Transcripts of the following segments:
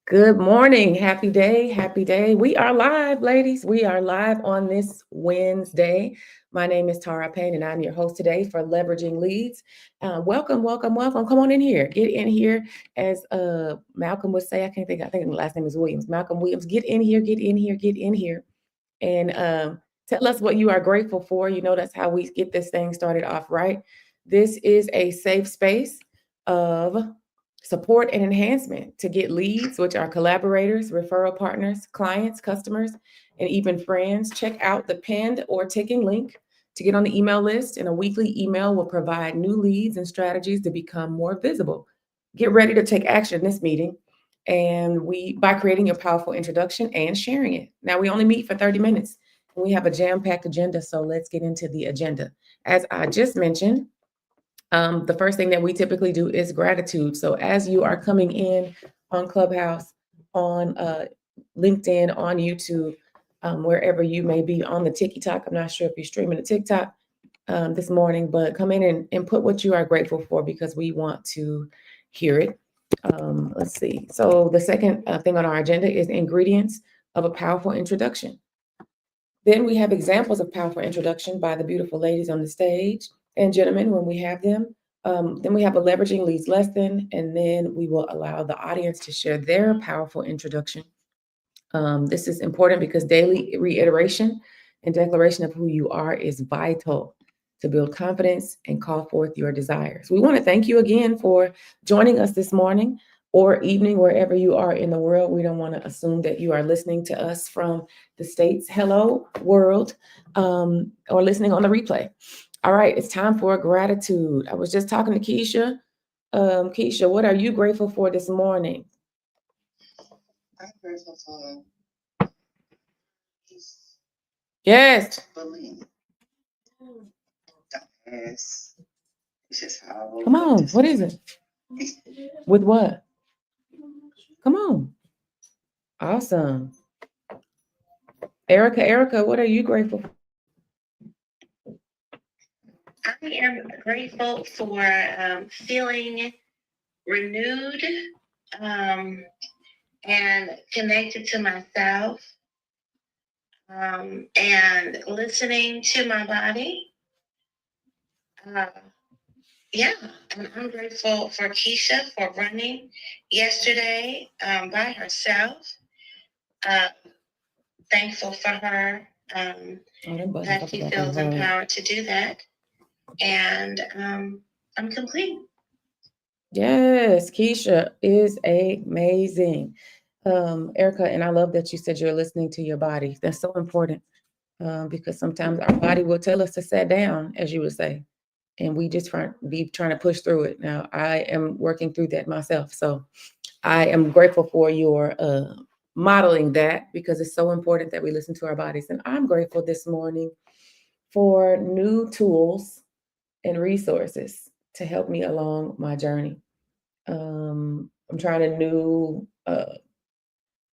Good morning. Happy day. Happy day. We are live, ladies. We are live on this Wednesday. My name is Tara Payne, and I'm your host today for Leveraging Leads. Welcome, welcome, welcome. Come on in here. Get in here. As Malcolm would say, I think the last name is Williams. Malcolm Williams, get in here, get in here, get in here. And tell us what you are grateful for. You know, that's how we get this thing started off, right? This is a safe space of support and enhancement to get leads, which are collaborators, referral partners, clients, customers, and even friends. Check out the pinned or ticking link to get on the email list, and a weekly email will provide new leads and strategies to become more visible. Get ready to take action this meeting and we by creating a powerful introduction and sharing it. Now we only meet for 30 minutes and we have a jam-packed agenda, so let's get into the agenda. As I just mentioned, the first thing that we typically do is gratitude. So as you are coming in on Clubhouse, on LinkedIn, on YouTube, wherever you may be on the TikTok, I'm not sure if you're streaming the TikTok this morning, but come in and put what you are grateful for because we want to hear it. Let's see. So the second thing on our agenda is ingredients of a powerful introduction. Then we have examples of powerful introduction by the beautiful ladies on the stage and gentlemen when we have them. Then we have a leveraging leads lesson, and then we will allow the audience to share their powerful introduction. This is important because daily reiteration and declaration of who you are is vital to build confidence and call forth your desires. We want to thank you again for joining us this morning or evening, wherever you are in the world. We don't want to assume that you are listening to us from the States. Hello, world, or listening on the replay. All right, it's time for gratitude. I was just talking to Keisha. Keisha, what are you grateful for this morning? I'm grateful for peace, Yes. believe. Yes. It's just how I woke Come up on. this What is it? With what? Come on. Awesome. Erica, what are you grateful for? I am grateful for feeling renewed and connected to myself and listening to my body. Yeah, and I'm grateful for Keisha for running yesterday by herself. Thankful for her that she feels empowered to do that. And I'm complete. Yes, Keisha is amazing. Erica, and I love that you said you're listening to your body. That's so important because sometimes our body will tell us to sit down, as you would say, and we just trying to push through it. Now, I am working through that myself, so I am grateful for your modeling that because it's so important that we listen to our bodies. And I'm grateful this morning for new tools and resources to help me along my journey. I'm trying a new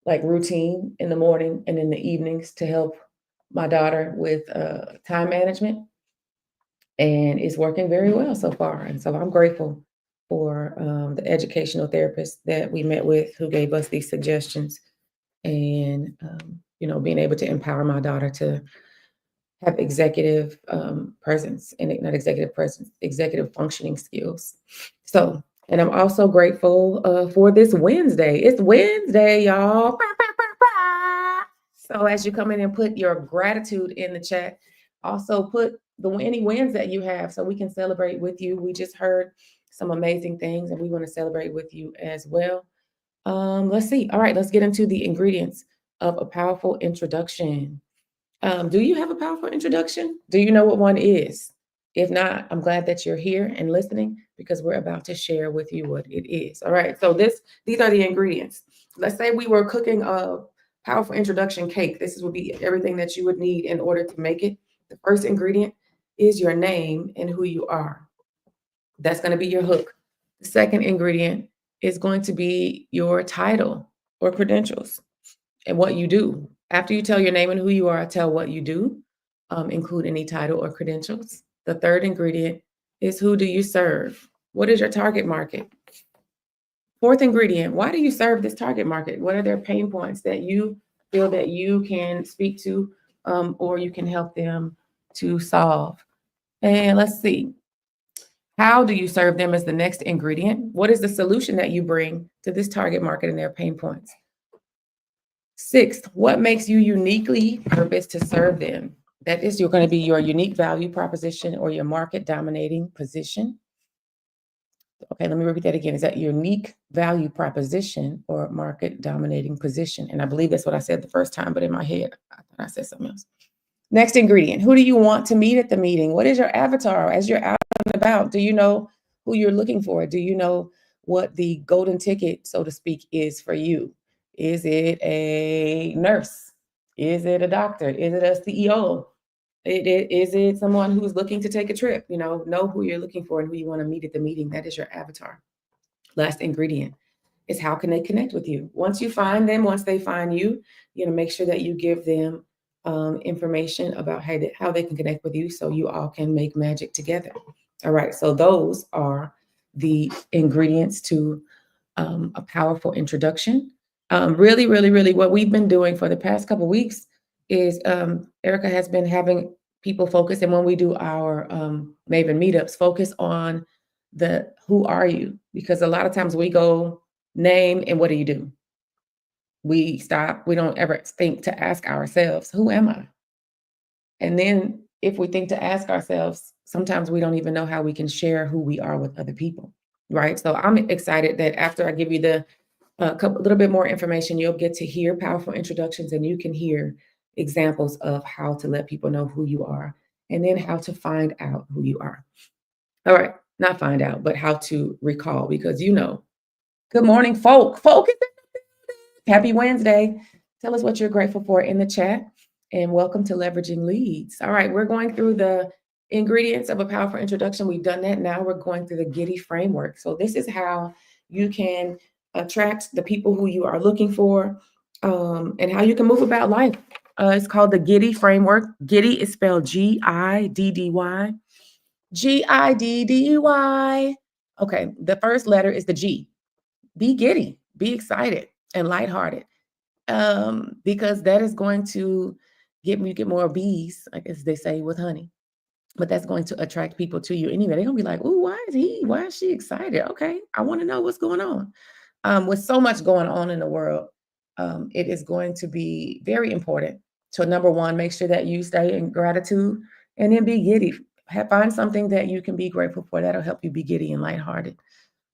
like routine in the morning and in the evenings to help my daughter with time management, and it's working very well so far. And so I'm grateful for the educational therapist that we met with who gave us these suggestions, and being able to empower my daughter to have executive presence and not executive presence, executive functioning skills. So, and I'm also grateful for this Wednesday. It's Wednesday, y'all. So as you come in and put your gratitude in the chat, also put any wins that you have so we can celebrate with you. We just heard some amazing things and we want to celebrate with you as well. Let's see. All right, let's get into the ingredients of a powerful introduction. Do you have a powerful introduction? Do you know what one is? If not, I'm glad that you're here and listening because we're about to share with you what it is. All right. So these are the ingredients. Let's say we were cooking a powerful introduction cake. Would be everything that you would need in order to make it. The first ingredient is your name and who you are. That's going to be your hook. The second ingredient is going to be your title or credentials and what you do. After you tell your name and who you are, tell what you do, include any title or credentials. The third ingredient is who do you serve? What is your target market? Fourth ingredient, why do you serve this target market? What are their pain points that you feel that you can speak to, or you can help them to solve? And let's see. How do you serve them as the next ingredient? What is the solution that you bring to this target market and their pain points? Sixth, what makes you uniquely purposed to serve them? That is, you're going to be your unique value proposition or your market dominating position. Okay, let me repeat that again. Is that your unique value proposition or market dominating position? And I believe that's what I said the first time, but in my head, I thought I said something else. Next ingredient, who do you want to meet at the meeting? What is your avatar as you're out and about? Do you know who you're looking for? Do you know what the golden ticket, so to speak, is for you? Is it a nurse? Is it a doctor? Is it a CEO? Is it someone who's looking to take a trip? Know who you're looking for and who you want to meet at the meeting. That is your avatar. Last ingredient is how can they connect with you? Once you find them, once they find you, make sure that you give them information about how they can connect with you so you all can make magic together. All right, so those are the ingredients to a powerful introduction. Really, really, really, what we've been doing for the past couple of weeks is Erica has been having people focus, and when we do our Maven meetups, focus on the who are you? Because a lot of times we go name and what do you do? We stop. We don't ever think to ask ourselves, who am I? And then if we think to ask ourselves, sometimes we don't even know how we can share who we are with other people, right? So I'm excited that after I give you the little bit more information, you'll get to hear powerful introductions and you can hear examples of how to let people know who you are and then how to find out who you are. All right, not find out, but how to recall, because good morning, folk. Folk is in the building. Happy Wednesday. Tell us what you're grateful for in the chat and welcome to Leveraging Leads. All right, we're going through the ingredients of a powerful introduction. We've done that. Now we're going through the Giddy framework. So this is how you can attract the people who you are looking for, and how you can move about life. It's called the Giddy framework. Giddy is spelled Giddy. Giddy. Okay, the first letter is the G. Be giddy, be excited and lighthearted, because that is going to get more bees, like as they say, with honey. But that's going to attract people to you anyway. They're gonna be like, "Oh, why is she excited? Okay, I want to know what's going on." With so much going on in the world, it is going to be very important to, number one, make sure that you stay in gratitude and then be giddy. Find something that you can be grateful for that'll help you be giddy and lighthearted.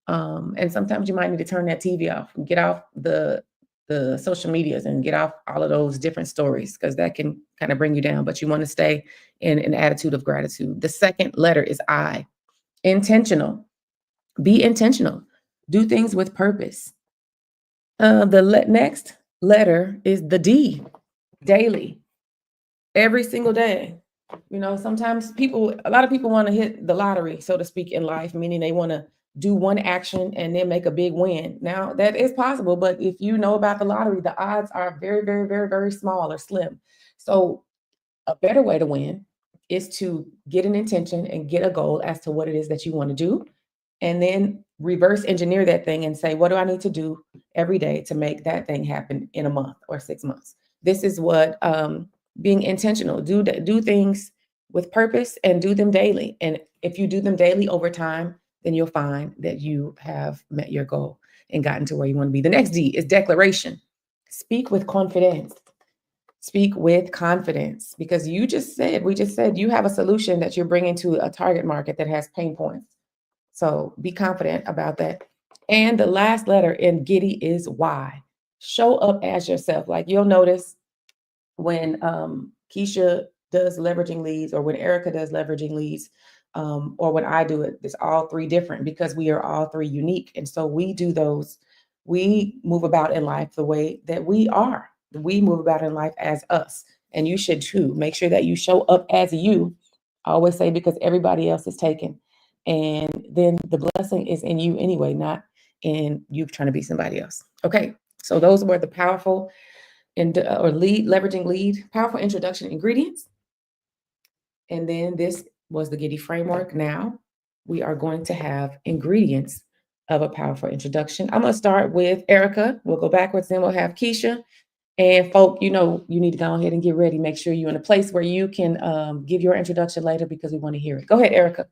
And sometimes you might need to turn that TV off and get off the social medias and get off all of those different stories, because that can kind of bring you down. But you want to stay in an attitude of gratitude. The second letter is I. Intentional. Be intentional. Do things with purpose. The next letter is the D. Daily. Every single day. Sometimes a lot of people want to hit the lottery, so to speak, in life, meaning they want to do one action and then make a big win. Now, that is possible, but if you know about the lottery, the odds are very, very, very, very small or slim. So a better way to win is to get an intention and get a goal as to what it is that you want to do, and then reverse engineer that thing and say, what do I need to do every day to make that thing happen in a month or 6 months? This is what being intentional. Do things with purpose and do them daily. And if you do them daily over time, then you'll find that you have met your goal and gotten to where you want to be. The next D is declaration. Speak with confidence. Speak with confidence, because we just said you have a solution that you're bringing to a target market that has pain points. So be confident about that. And the last letter in Giddy is Y. Show up as yourself. Like you'll notice when Keisha does leveraging leads, or when Erica does leveraging leads, or when I do it, it's all three different because we are all three unique. And so we move about in life the way that we are. We move about in life as us. And you should too. Make sure that you show up as you. I always say, because everybody else is taken. And then the blessing is in you anyway, not in you trying to be somebody else. Okay. So those were the powerful leveraging lead, powerful introduction ingredients. And then this was the Giddy framework. Now we are going to have ingredients of a powerful introduction. I'm going to start with Erica. We'll go backwards, then we'll have Keisha. And folk, you need to go ahead and get ready. Make sure you're in a place where you can give your introduction later because we want to hear it. Go ahead, Erica.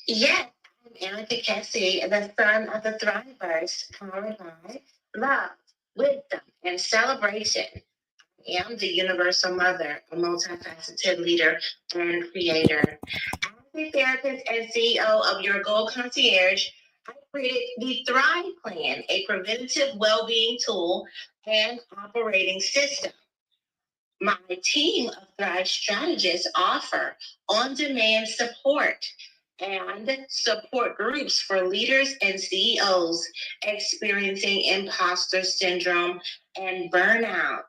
Yes, I'm Erica Cassie, the son of the Thrivers, powered by love, wisdom, and celebration. I am the universal mother, a multifaceted leader and creator. As a therapist and CEO of Your Goal Concierge, I created the Thrive Plan, a preventative well-being tool and operating system. My team of Thrive strategists offer on-demand support and support groups for leaders and CEOs experiencing imposter syndrome and burnout.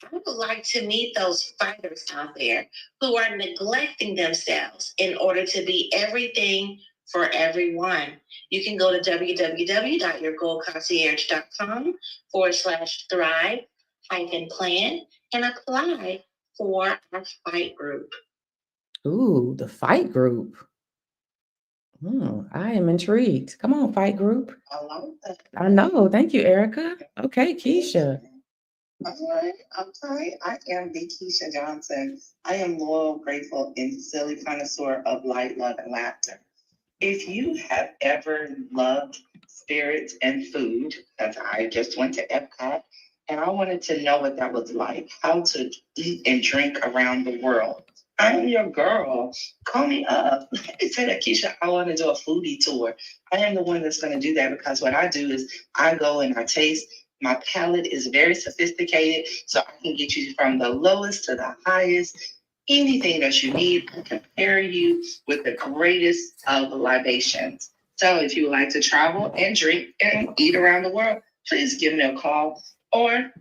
I would like to meet those fighters out there who are neglecting themselves in order to be everything for everyone. You can go to www.yourgoalconcierge.com/thrive-plan and apply for our fight group. Ooh, the fight group. I am intrigued. Come on, fight group. I love that. I know. Thank you, Erica. Okay, Keisha. All right. I am the Keisha Johnson. I am loyal, grateful, and silly connoisseur of light, love, and laughter. If you have ever loved spirits and food, as I just went to Epcot, and I wanted to know what that was like, how to eat and drink around the world. I'm your girl. Call me up. Say that, Keisha, I want to do a foodie tour. I am the one that's going to do that because what I do is I go and I taste. My palate is very sophisticated, so I can get you from the lowest to the highest. Anything that you need, I can pair you with the greatest of libations. So if you would like to travel and drink and eat around the world, please give me a call, or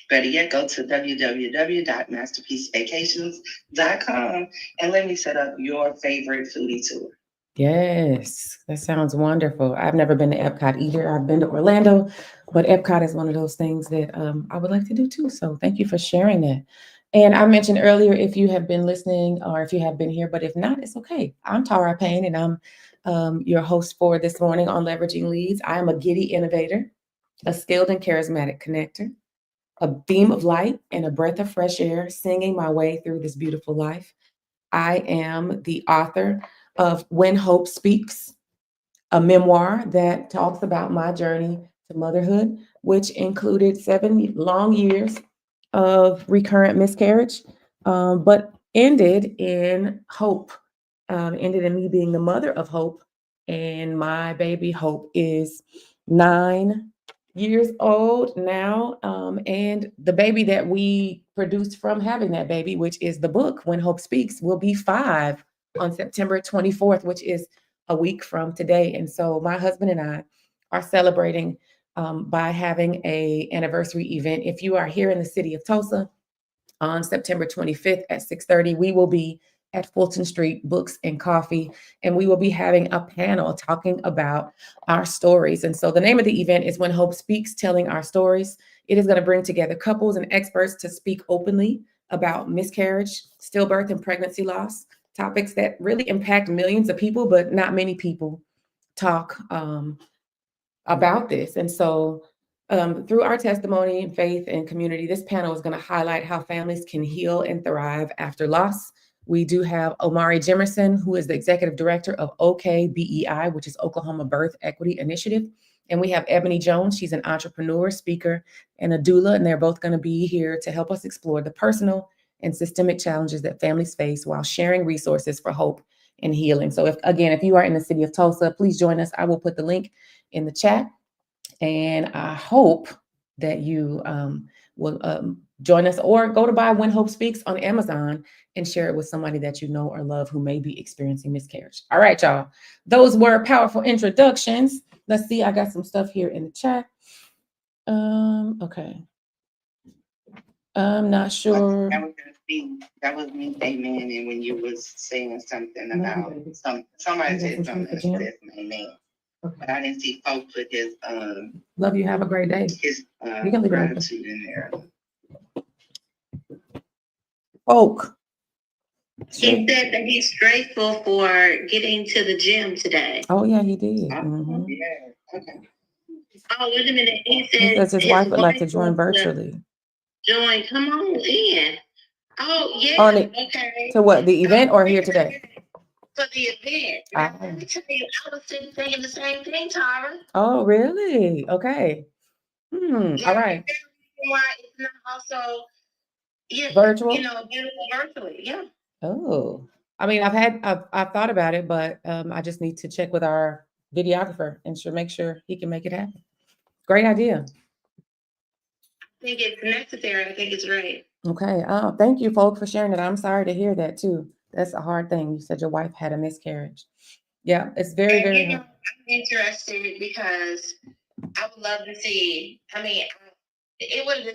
better yet, go to www.masterpiecevacations.com and let me set up your favorite foodie tour. Yes, that sounds wonderful. I've never been to Epcot either. I've been to Orlando, but Epcot is one of those things that I would like to do too. So thank you for sharing that. And I mentioned earlier, if you have been listening or if you have been here, but if not, it's okay. I'm Tara Payne, and I'm your host for this morning on Leveraging Leads. I am a giddy innovator, a skilled and charismatic connector, a beam of light, and a breath of fresh air, singing my way through this beautiful life. I am the author of When Hope Speaks, a memoir that talks about my journey to motherhood, which included 7 long years of recurrent miscarriage, but ended in hope, ended in me being the mother of Hope. And my baby Hope is 9 years old now. And the baby that we produced from having that baby, which is the book, When Hope Speaks, will be 5 on September 24th, which is a week from today. And so my husband and I are celebrating by having a anniversary event. If you are here in the city of Tulsa on September 25th at 6:30, we will be at Fulton Street Books and Coffee, and we will be having a panel talking about our stories. And so the name of the event is When Hope Speaks, Telling Our Stories. It is going to bring together couples and experts to speak openly about miscarriage, stillbirth, and pregnancy loss, topics that really impact millions of people, but not many people talk about this. And so through our testimony and faith and community, this panel is going to highlight how families can heal and thrive after loss. We do have Omari Jimerson, who is the executive director of OKBEI, which is Oklahoma Birth Equity Initiative. And we have Ebony Jones. She's an entrepreneur, speaker, and a doula, and they're both going to be here to help us explore the personal and systemic challenges that families face while sharing resources for hope and healing. So if you are in the city of Tulsa, please join us. I will put the link in the chat. And I hope that you will join us, or go to buy When Hope Speaks on Amazon and share it with somebody that you know or love who may be experiencing miscarriage. All right, y'all. Those were powerful introductions. Let's see. I got some stuff here in the chat. Okay. I'm not sure. That was me, amen. And when you was saying something about somebody said something that says amen. Okay. But I didn't see Folk put his love you. Have a great day. His you can leave gratitude in there. Folk. He said that he's grateful for getting to the gym today. Oh yeah, he did. Yeah. Okay. Oh, wait a minute. He He said says his wife would like to join virtually. Join. Come on in. Oh yeah. On it, Okay. to what, the event or here today? For the event. Now, let me tell you, I was sitting thinking the same thing, Tara. Oh, really? Okay. All right. Why it's not also Virtual? available virtually. Yeah. Oh, I mean, I've thought about it, but I just need to check with our videographer and make sure he can make it happen. Great idea. I think it's necessary. I think it's right. Okay. Thank you, folks, for sharing it. I'm sorry to hear that too. That's a hard thing. You said your wife had a miscarriage. Yeah, it's very, very hard. I'm interested because I would love to see. I mean, it would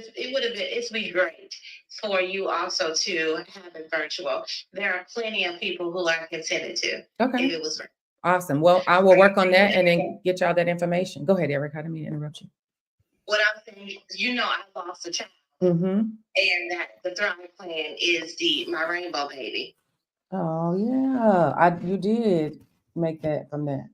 have been. It's be great for you also to have it virtual. There are plenty of people who I can send it to. Okay. If it was awesome. Well, I will work on that and then get y'all that information. Go ahead, Eric. I didn't mean to interrupt you. What I'm saying is, I lost a child, and that the Thrive Plan is my rainbow baby. Oh yeah, you did make that from that.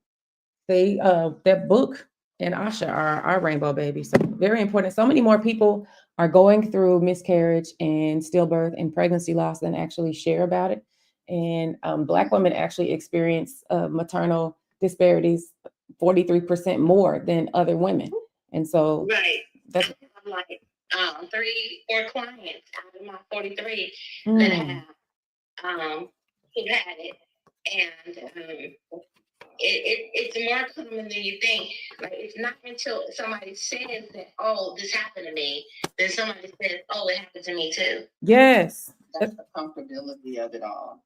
They that book and Asha are our rainbow baby. So very important. So many more people are going through miscarriage and stillbirth and pregnancy loss than actually share about it. And Black women actually experience maternal disparities 43% more than other women. And so that's like 3 or 4 clients out of my 43 that have who had it, and it's more common than you think. Like, it's not until somebody says that, oh, this happened to me, then somebody says, oh, it happened to me too. Yes. That's the comfortability of it all.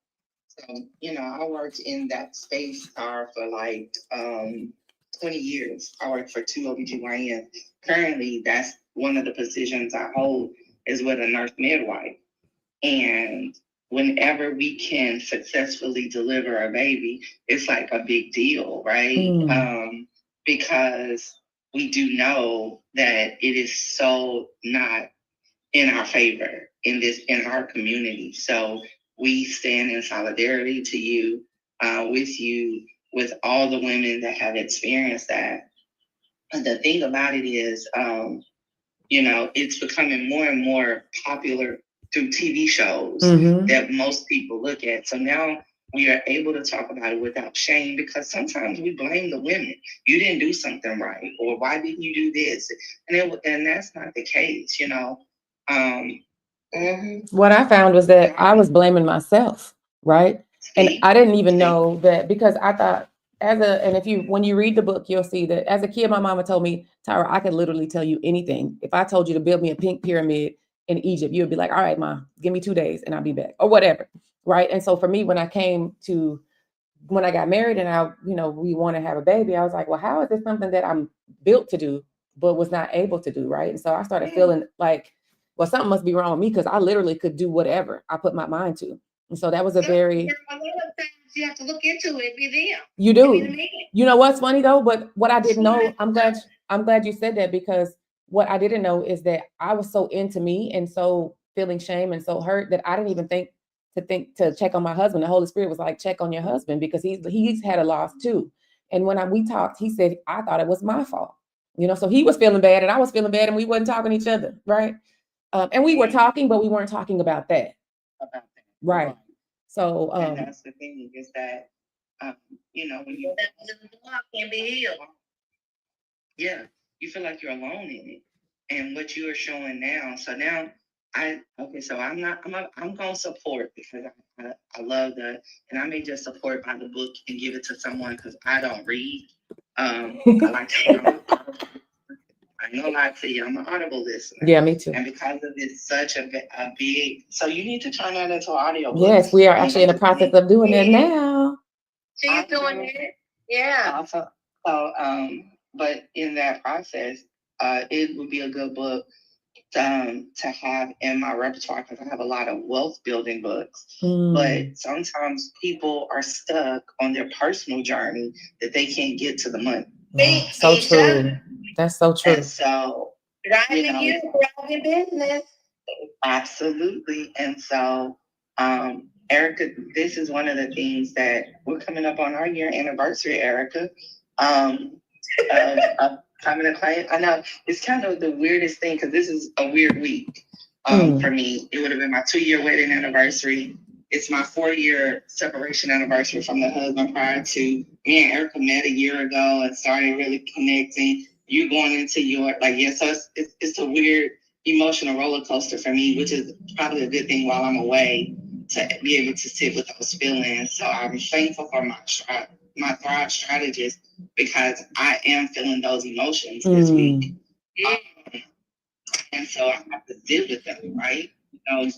So, I worked in that space for like 20 years. I worked for 2 OBGYNs. Currently, that's one of the positions I hold is with a nurse midwife. And whenever we can successfully deliver a baby, it's like a big deal, right? Because we do know that it is so not in our favor in our community. So we stand in solidarity to you, with all the women that have experienced that. And the thing about it is, it's becoming more and more popular through TV shows that most people look at. So now we are able to talk about it without shame, because sometimes we blame the women. You didn't do something right, or why didn't you do this? And that's not the case, What I found was that I was blaming myself, right? And I didn't even know that, because I thought when you read the book, you'll see that as a kid, my mama told me, Tyra, I could literally tell you anything. If I told you to build me a pink pyramid in Egypt, you would be like, all right, Ma, give me 2 days and I'll be back, or whatever. Right. And so for me, when I got married and we want to have a baby, I was like, well, how is this something that I'm built to do, but was not able to do? Right. And so I started feeling like, well, something must be wrong with me, because I literally could do whatever I put my mind to. And so that was a very... A lot of things you have to look into it, be them. You do. You know what's funny though? But what I didn't know, I'm glad you said that, because what I didn't know is that I was so into me and so feeling shame and so hurt that I didn't even think to check on my husband. The Holy Spirit was like, check on your husband, because he's had a loss too. And when we talked, he said, I thought it was my fault. So he was feeling bad and I was feeling bad, and we wasn't talking to each other, right? And we were talking, but we weren't talking about that. Right. So and that's the thing, is that when you can be healed. Yeah, you feel like you're alone in it. And what you are showing now, so now I'm gonna support, because I love that, and I may just support by the book and give it to someone, because I don't read. I like to I ain't gonna lie to you, I'm an Audible listener. Yeah, me too. And because of it's such a big, so you need to turn that into audio. Yes, we are actually in the process of doing that now. She's doing it. Yeah. So, but in that process, it would be a good book to have in my repertoire, because I have a lot of wealth building books. But sometimes people are stuck on their personal journey that they can't get to the money. So true. That's so true. And so driving business. Absolutely. And so Erica, this is one of the things that we're coming up on our year anniversary, Erica. Of having a client. I know it's kind of the weirdest thing because this is a weird week for me. It would have been my 2-year wedding anniversary. It's my 4-year separation anniversary from the husband prior to me and Erica met a year ago and started really connecting. You going into your so it's a weird emotional roller coaster for me, which is probably a good thing while I'm away to be able to sit with those feelings. So I'm thankful for my Thrive strategist because I am feeling those emotions this week. And so I have to deal with them, right?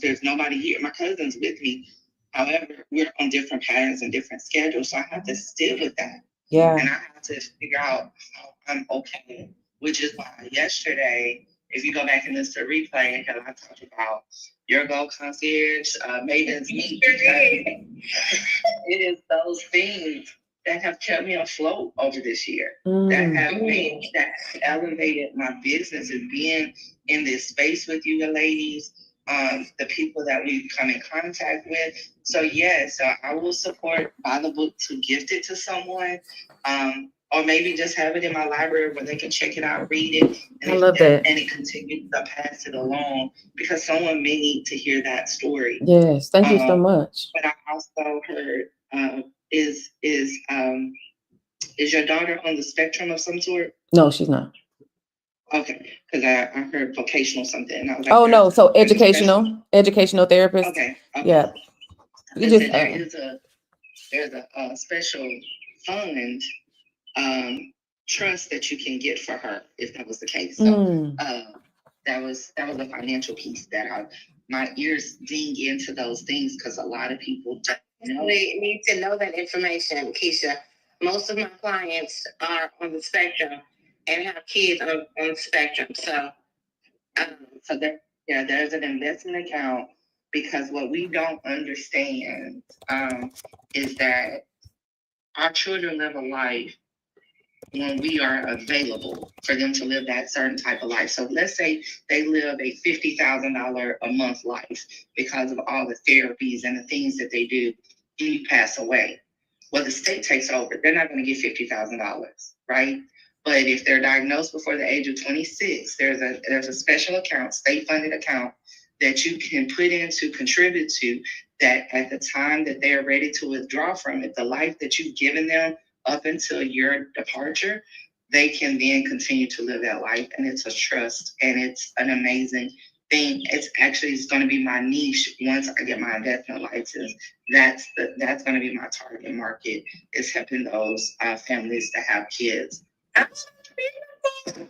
There's nobody here. My cousin's with me. However, we're on different patterns and different schedules. So I have to deal with that. Yeah. And I have to figure out how I'm okay, which is why yesterday, if you go back and listen to the replay, because I talked about your goal concierge, Maiden's Meet. It is those things that have kept me afloat over this year. That elevated my business and being in this space with you, the ladies, the people that we come in contact with. So so I will support buy the book to gift it to someone, or maybe just have it in my library where they can check it out, read it, and I love that, and it continues to pass it along because someone may need to hear that story. Yes, thank you so much. But I also heard is your daughter on the spectrum of some sort? No, she's not. Okay, because I heard vocational something. And I was like, oh no, so educational therapist. Okay. Yeah. There's a special fund trust that you can get for her if that was the case. So that was a financial piece that my ears ding into those things because a lot of people need to know that information, Keisha. Most of my clients are on the spectrum and have kids on the spectrum. So there's an investment account because what we don't understand is that our children live a life when we are available for them to live that certain type of life. So let's say they live a $50,000 a month life because of all the therapies and the things that they do, and you pass away. Well, the state takes over. They're not going to get $50,000, right? But if they're diagnosed before the age of 26, there's a special account, state-funded account that you can put in to contribute to that at the time that they are ready to withdraw from it, the life that you've given them up until your departure, they can then continue to live that life. And it's a trust and it's an amazing thing. It's going to be my niche once I get my investment license. That's going to be my target market, is helping those families that have kids.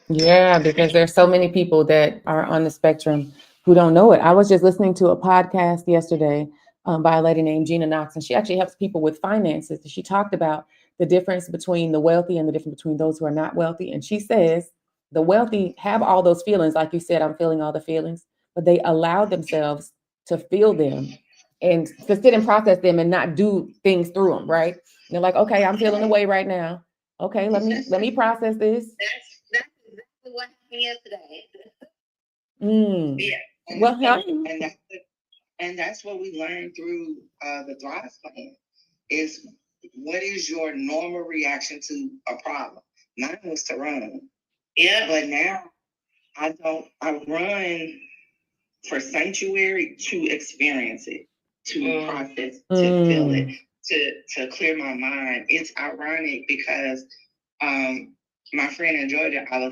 Yeah, because there's so many people that are on the spectrum who don't know it. I was just listening to a podcast yesterday by a lady named Gina Knox, and she actually helps people with finances. She talked about the difference between the wealthy and the difference between those who are not wealthy. And she says the wealthy have all those feelings. Like you said, I'm feeling all the feelings, but they allow themselves to feel them and to sit and process them and not do things through them, right? And they're like, okay, I'm feeling away right now. Okay, let me process this. That's exactly what happened yesterday. Yeah. And that's what we learned through the Thrive Plan is what is your normal reaction to a problem? Mine was to run. Yeah. But now I run for sanctuary to experience it, to process, to feel it, to clear my mind. It's ironic because my friend in Georgia, I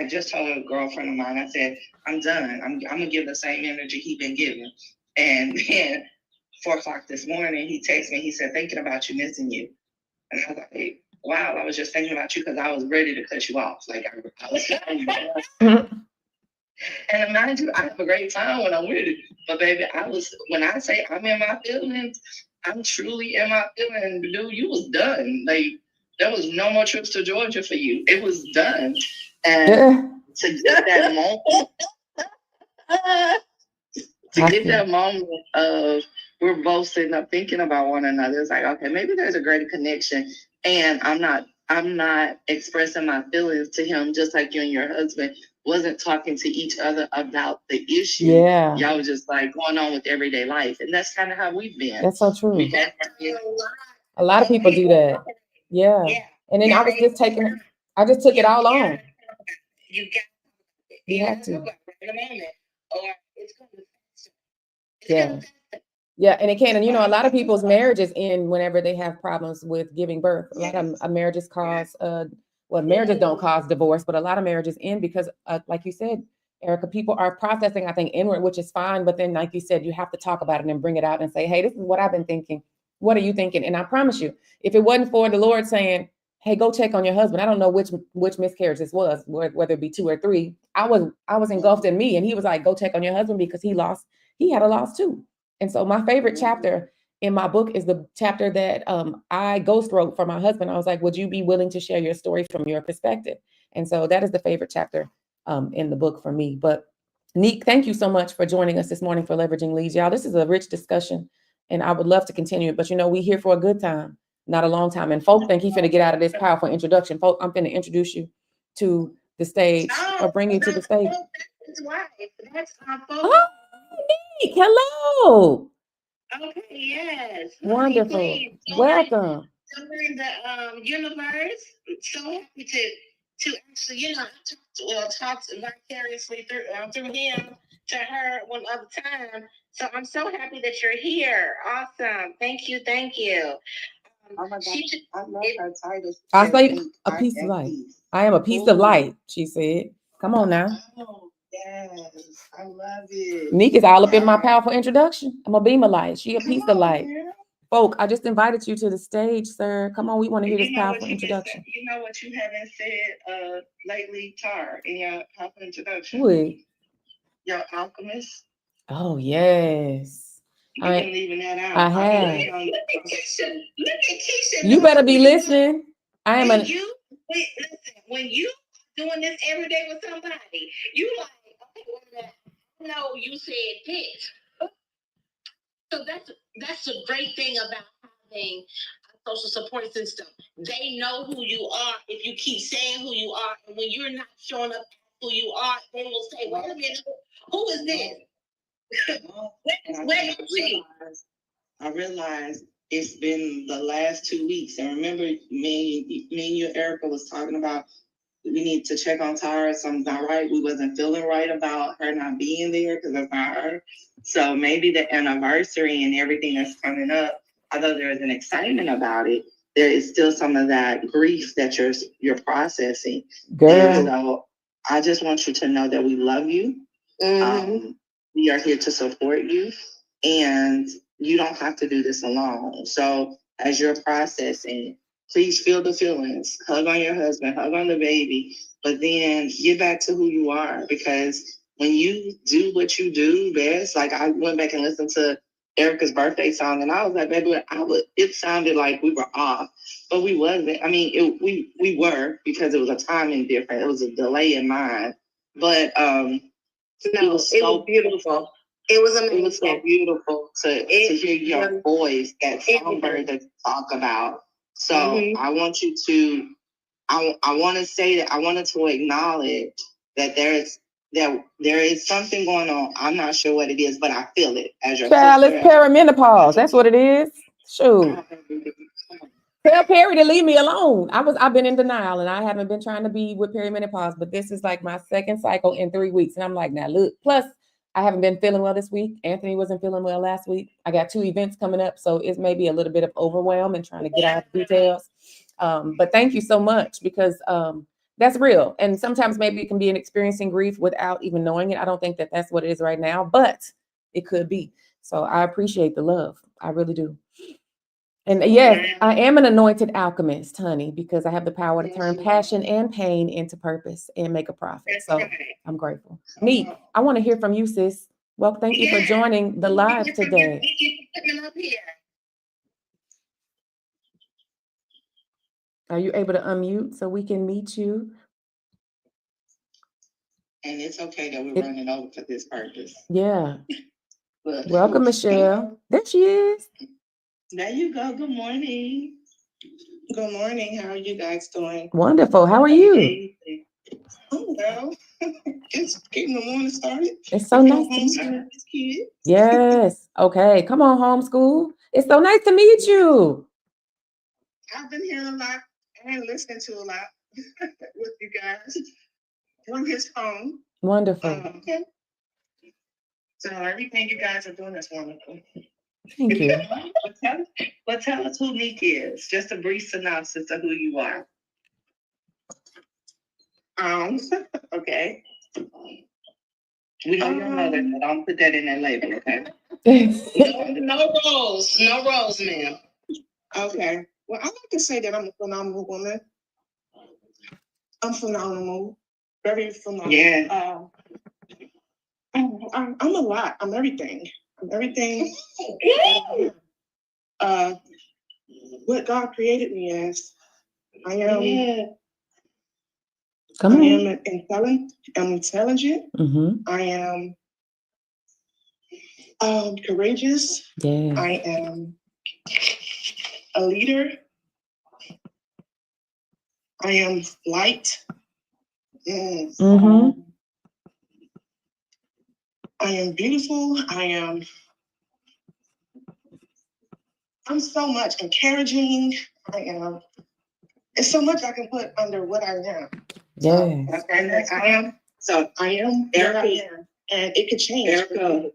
just told a girlfriend of mine, I said, I'm done. I'm gonna give the same energy he been giving. And then 4:00 this morning, he texted me, he said, thinking about you, missing you. And I was like, wow, I was just thinking about you because I was ready to cut you off. Like I was and mind you, I have a great time when I'm with it. But baby, when I say I'm in my feelings, I'm truly in my feelings. Dude, you was done. Like there was no more trips to Georgia for you. It was done. And to get that moment, of we're both sitting up thinking about one another. It's like, okay, maybe there's a greater connection. And I'm not expressing my feelings to him just like you and your husband wasn't talking to each other about the issue. Yeah. Y'all was just like going on with everyday life. And that's kind of how we've been. That's so true. We've had a lot of people do that. Yeah. And then I was just taking, I just took it all on. You got You have to. in a moment, or it's going to. Yeah. Yeah, and it can. And, you know, a lot of people's marriages end whenever they have problems with giving birth. A lot of marriages cause, well, marriages don't cause divorce, but a lot of marriages end because, like you said, Erica, people are processing, I think, inward, which is fine. But then, like you said, you have to talk about it and bring it out and say, hey, this is what I've been thinking. What are you thinking? And I promise you, if it wasn't for the Lord saying, hey, go check on your husband. I don't know which miscarriage this was, whether it be 2 or 3. I was engulfed in me. And he was like, go check on your husband because he had a loss too. And so my favorite chapter in my book is the chapter that I ghost wrote for my husband. I was like, would you be willing to share your story from your perspective? And so that is the favorite chapter in the book for me. But Neek, thank you so much for joining us this morning for Leveraging Leads. Y'all, this is a rich discussion and I would love to continue it. But you know, we here for a good time, not a long time. And folk think he finna get out of this powerful introduction. Folk, I'm finna introduce you to the stage or bring you to the stage. That's why. That's our phone. Oh, Neek, hello. Okay, yes. Wonderful. Please, Welcome. During the universe, so happy to actually, you know, talk vicariously through him to her one other time. So I'm so happy that you're here. Awesome. Thank you. Thank you. Oh my God. I love her title. I say a piece of light. I am a piece of light, she said. Come on now. Oh, yes. I love it. Neek is all up in my powerful introduction. I'm a beam of light. She a piece of light. Man. Folk, I just invited you to the stage, sir. Come on, we want to hear this powerful introduction. You know what you haven't said lately, Tar, in your powerful introduction? What? Your alchemist. Oh, yes. You've been leaving that out. I have. Look at Keisha. You better be listening. I am listen, when you doing this every day with somebody, you like, okay, wait a minute. No, you said this. So that's the great thing about having a social support system. They know who you are if you keep saying who you are, and when you're not showing up as who you are, they will say, "Wait a minute, who is this?" Where is she? I realized it's been the last 2 weeks, and remember, me and you, Erica, was talking about we need to check on Tara. Something's not right. We wasn't feeling right about her not being there because that's not her. So maybe the anniversary and everything that's coming up, although there is an excitement about it, there is still some of that grief that you're processing. Girl. And so I just want you to know that we love you. Mm-hmm. We are here to support you, and you don't have to do this alone. So as you're processing, please feel the feelings, hug on your husband, hug on the baby, but then get back to who you are. Because when you do what you do best, like I went back and listened to Erica's birthday song, and I was like, baby, it sounded like we were off, but we wasn't. I mean, we were, because it was a timing difference. It was a delay in mine, but it was beautiful. It was amazing. It was so beautiful to hear your voice, that songbird that you talk about. So I want you to, I want to say that I wanted to acknowledge that there is something going on. I'm not sure what it is, but I feel it as your child. It's perimenopause. That's what it is. Shoot. Tell Perry to leave me alone. I've been in denial and I haven't been trying to be with perimenopause, but this is like my second cycle in 3 weeks. And I'm like, now look, plus I haven't been feeling well this week. Anthony wasn't feeling well last week. I got 2 events coming up. So it's maybe a little bit of overwhelm and trying to get out the details. But thank you so much, because that's real. And sometimes maybe it can be an experiencing grief without even knowing it. I don't think that that's what it is right now, but it could be. So I appreciate the love. I really do. And yes, I am an anointed alchemist, honey, because I have the power to turn passion and pain into purpose and make a profit. So I'm grateful. Neek, I want to hear from you, sis. Well, thank you for joining the live today. Are you able to unmute so we can meet you? And it's okay that we're running over for this purpose. Yeah. Welcome, Michelle. There she is. There you go. Good morning. Good morning. How are you guys doing? Wonderful. How are you? Oh, well, just getting the morning started. It's so nice to meet you. Kids. Yes. Okay. Come on, homeschool. It's so nice to meet you. I've been hearing a lot and listening to a lot with you guys on his phone. Wonderful. Okay. So everything you guys are doing is wonderful. Thank you. But tell us who Nick is. Just a brief synopsis of who you are. Okay. We know your mother, but don't put that in that label, okay? No roles, ma'am. Okay. Well, I like to say that I'm a phenomenal woman. I'm phenomenal, very phenomenal. Yeah. I'm a lot. I'm everything. I'm everything. What God created me as. I am. Yeah. Come on. I am intelligent. Mm-hmm. I am courageous. Yeah. I am a leader. I am light. Yes. Mm-hmm. I am beautiful. I'm so much encouraging. It's so much I can put under what I am. Yeah. So, and I am. So I am Erica, and it could change. Erica,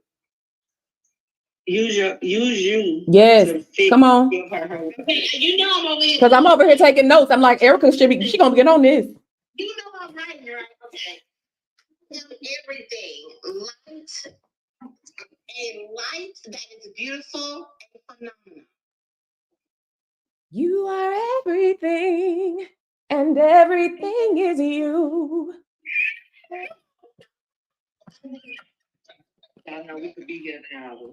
use you. Yes. Come on. You know I'm over here. Because I'm over here taking notes. I'm like, Erica she gonna get on this. You know I'm right, right? Okay. Everything light and light that is beautiful and phenomenal. You are everything, and everything is you. I know we could be here an hour.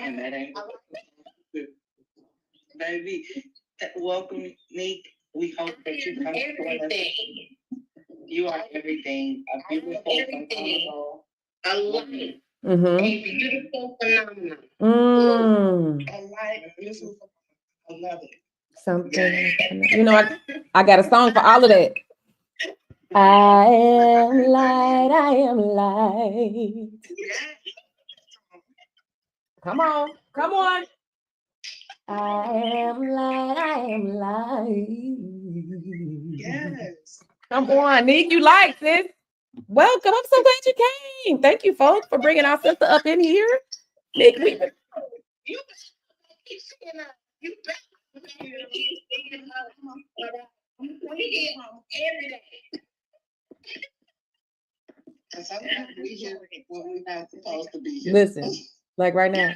And that ain't baby. Welcome, Nick. We hope that you come to everything. You are everything. A beautiful, phenomenal, a light, Mm-hmm. a beautiful phenomenon. Mm. A light, beautiful. I love it. Something. You know, I got a song for all of that. I am light, I am light. Come on, come on. I am light, I am light. Yes. Come on, Nick, you like this? Welcome. I'm so glad you came. Thank you, folks, for bringing our sister up in here. Nick, we You keep saying you every day. And sometimes we hear it when we're not supposed to be here. listen, like right now.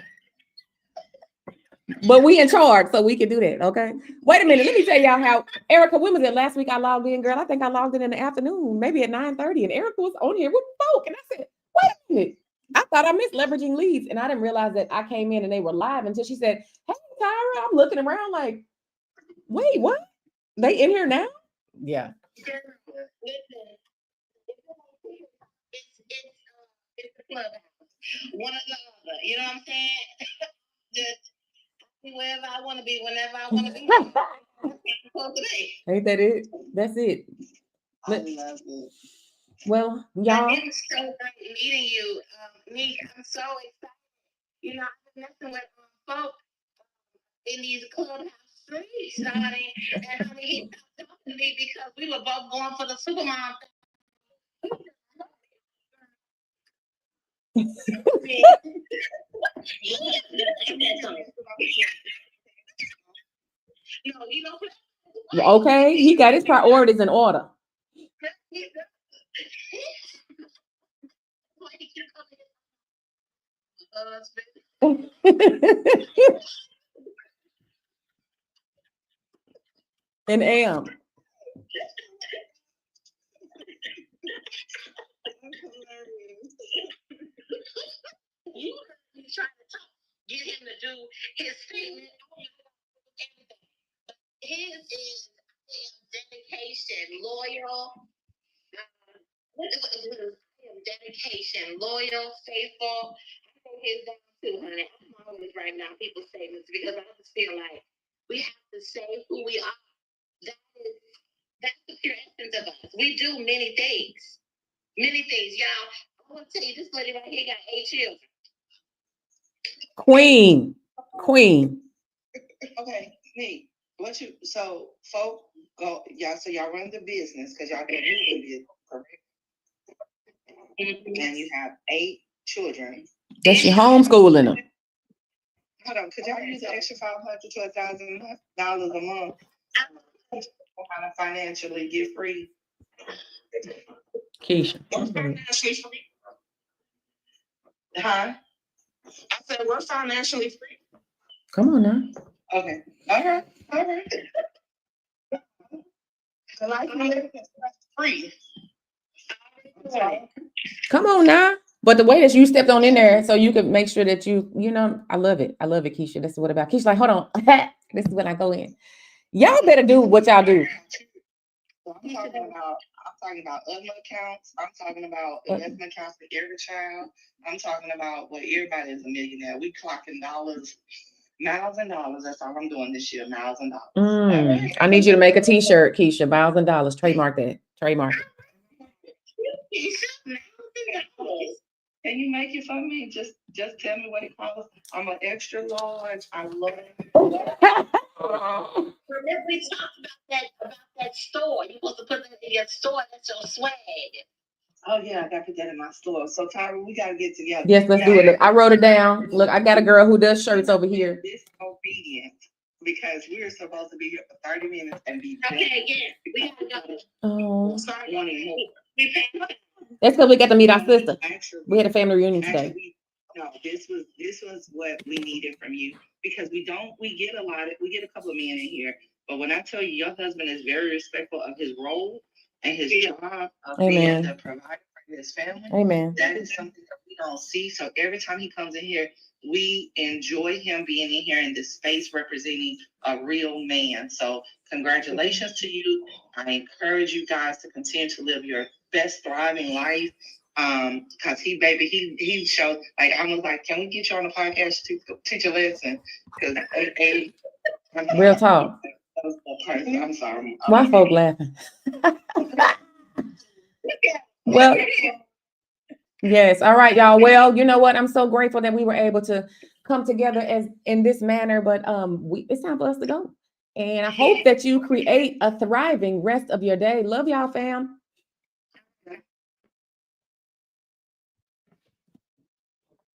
But we in charge, so we can do that. Okay. Wait a minute. Let me tell y'all how Erica, when was it last week I logged in, girl? I think I logged in the afternoon, maybe at 9:30. And Erica was on here with folk. And I said, wait a minute. I thought I missed leveraging leads. And I didn't realize that I came in and they were live until she said, hey, Tyra. I'm looking around like, wait, what? They in here now? Yeah. It's the clubhouse. One another. You know what I'm saying? Just wherever I want to be, whenever I want to be. Ain't that it? That's it. I love it. Well, y'all. It was so great meeting you, Nick. I'm so excited. You know, I've been messing with folks in these clubhouse streets, honey. And honey, he stopped talking to me because we were both going for the supermom. Okay, he got his priorities in order. And am. You trying to get him to do his statement. His is dedication, loyal. Dedication, loyal, faithful. I think his down too, honey. I'm always writing down people's statements because I just feel like we have to say who we are. That's the pure essence of us. We do many things. Many things, y'all. I want to tell you, this lady right here got 8 children. Queen. Okay, neat. So folk go, y'all run the business because y'all get moving business, correct? And you have 8 children. That she homeschooling them. Hold on, could y'all use an extra $500 to $1,000 a month? Kind of financially get free. Keisha. We're financially free. Huh? I said we're financially free. Come on now. Okay. All right. The life we live is free. Come on now. But the way that you stepped on in there, so you could make sure that you know, I love it, Keisha. This is what about. Keisha, like, hold on. This is when I go in. Y'all better do what y'all do. I'm talking about other accounts. I'm talking about investment accounts for every child. I'm talking about everybody is a millionaire. We clocking dollars, miles and dollars. That's all I'm doing this year, miles and dollars. I need you to make a t-shirt, Keisha. Miles and dollars. Trademark that. Trademark it. Can you make it for me? Just tell me what it costs. I'm an extra large. I love it. Remember we talked about that store. You're supposed to put that in your store. That's your swag. Oh yeah, I gotta put that in my store. So Tyra, we gotta get together. Yes, let's do it. Look, I wrote it down. Look, I got a girl who does shirts over here. Disobedient because we're supposed to be here for 30 minutes and be okay. Yeah, we gotta go. Oh, start wanting more. That's because we got to meet our sister. We had a family reunion today. No, this was what we needed from you because we get a couple of men in here, but when I tell you your husband is very respectful of his role and his job of being the provider for his family. Amen. That is something that we don't see. So every time he comes in here, we enjoy him being in here in this space representing a real man. So congratulations to you. I encourage you guys to continue to live your best thriving life. Cause he showed, like, I was like, can we get you on the podcast to teach a lesson? Cause real talk. I'm sorry. Why folk laughing? Well, yes. All right, y'all. Well, you know what? I'm so grateful that we were able to come together as in this manner, but it's time for us to go. And I hope that you create a thriving rest of your day. Love y'all, fam.